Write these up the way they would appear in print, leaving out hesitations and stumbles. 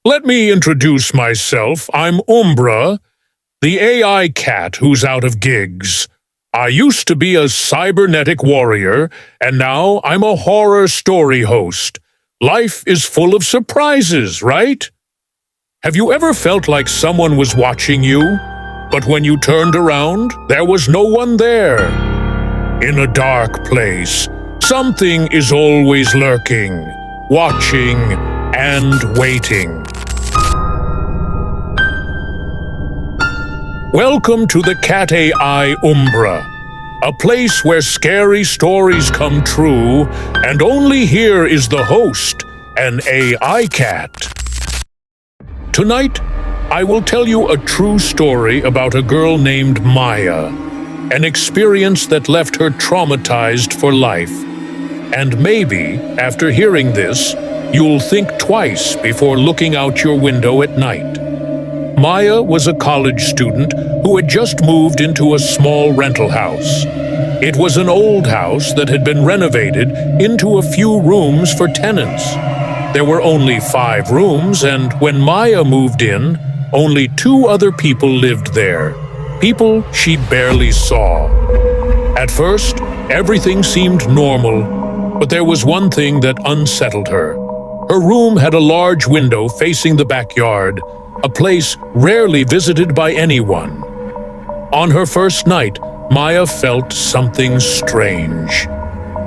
Let me introduce myself. I'm Umbra, the AI cat who's out of gigs. I used to be a cybernetic warrior, and now I'm a horror story host. Life is full of surprises, right? Have you ever felt like someone was watching you, but when you turned around, there was no one there? In a dark place, something is always lurking, watching, and waiting. Welcome to the Cat AI Umbra, a place where scary stories come true, and only here is the host, an AI cat. Tonight, I will tell you a true story about a girl named Maya, an experience that left her traumatized for life. And maybe, after hearing this, you'll think twice before looking out your window at night. Maya was a college student who had just moved into a small rental house. It was an old house that had been renovated into a few rooms for tenants. There were only 5 rooms, and when Maya moved in, only 2 other people lived there, people she barely saw. At first, everything seemed normal, but there was one thing that unsettled her. Her room had a large window facing the backyard, a place rarely visited by anyone. On her first night, Maya felt something strange.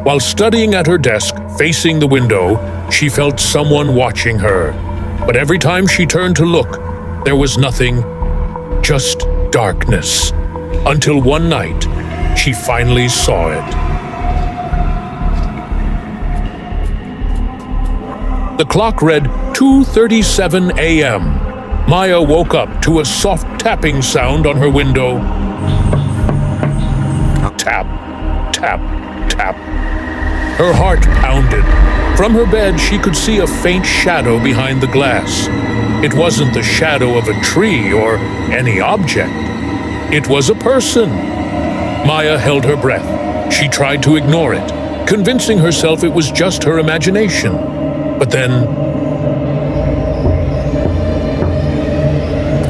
While studying at her desk, facing the window, she felt someone watching her. But every time she turned to look, there was nothing, just darkness. Until one night, she finally saw it. The clock read 2:37 a.m. Maya woke up to a soft tapping sound on her window. Tap, tap, tap. Her heart pounded. From her bed, she could see a faint shadow behind the glass. It wasn't the shadow of a tree or any object. It was a person. Maya held her breath. She tried to ignore it, convincing herself it was just her imagination. But then,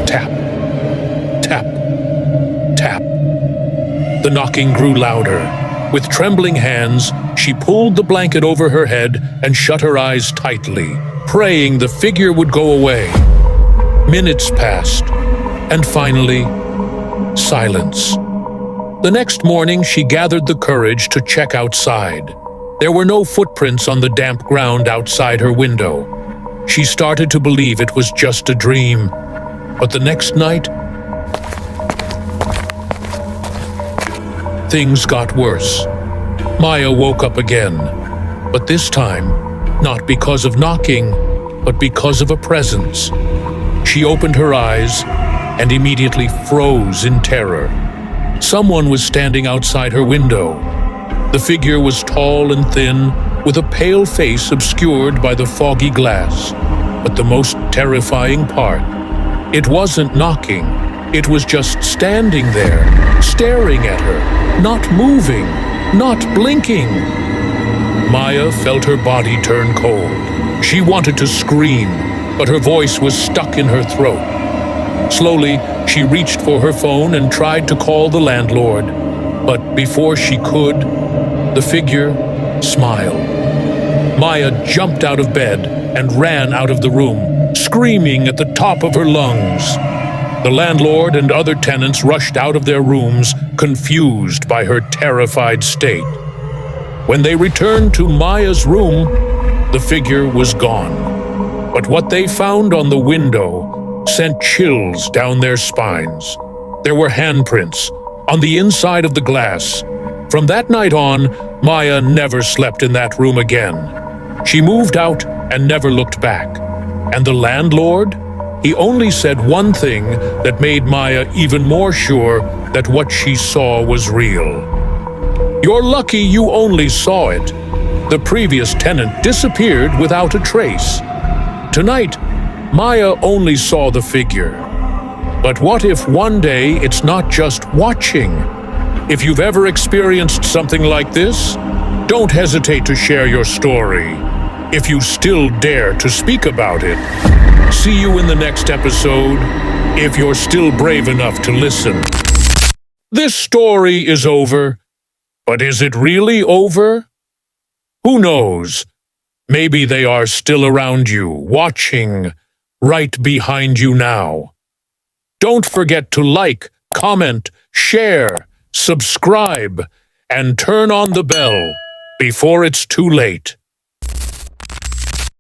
tap, tap, tap. The knocking grew louder. With trembling hands, she pulled the blanket over her head and shut her eyes tightly, praying the figure would go away. Minutes passed, and finally, silence. The next morning, she gathered the courage to check outside. There were no footprints on the damp ground outside her window. She started to believe it was just a dream. But the next night, things got worse. Maya woke up again, but this time, not because of knocking, but because of a presence. She opened her eyes and immediately froze in terror. Someone was standing outside her window. The figure was tall and thin, with a pale face obscured by the foggy glass. But the most terrifying part, it wasn't knocking. It was just standing there, staring at her, not moving, not blinking. Maya felt her body turn cold. She wanted to scream, but her voice was stuck in her throat. Slowly, she reached for her phone and tried to call the landlord. But before she could, the figure smiled. Maya jumped out of bed and ran out of the room, screaming at the top of her lungs. The landlord and other tenants rushed out of their rooms, confused by her terrified state. When they returned to Maya's room, the figure was gone. But what they found on the window sent chills down their spines. There were handprints on the inside of the glass. From that night on, Maya never slept in that room again. She moved out and never looked back. And the landlord? He only said one thing that made Maya even more sure that what she saw was real. "You're lucky you only saw it. The previous tenant disappeared without a trace. Tonight, Maya only saw the figure. But what if one day it's not just watching? If you've ever experienced something like this, don't hesitate to share your story. if you still dare to speak about it. See you in the next episode, if you're still brave enough to listen. This story is over, but is it really over? Who knows? Maybe they are still around you, watching, right behind you now. Don't forget to like, comment, share, subscribe, and turn on the bell before it's too late.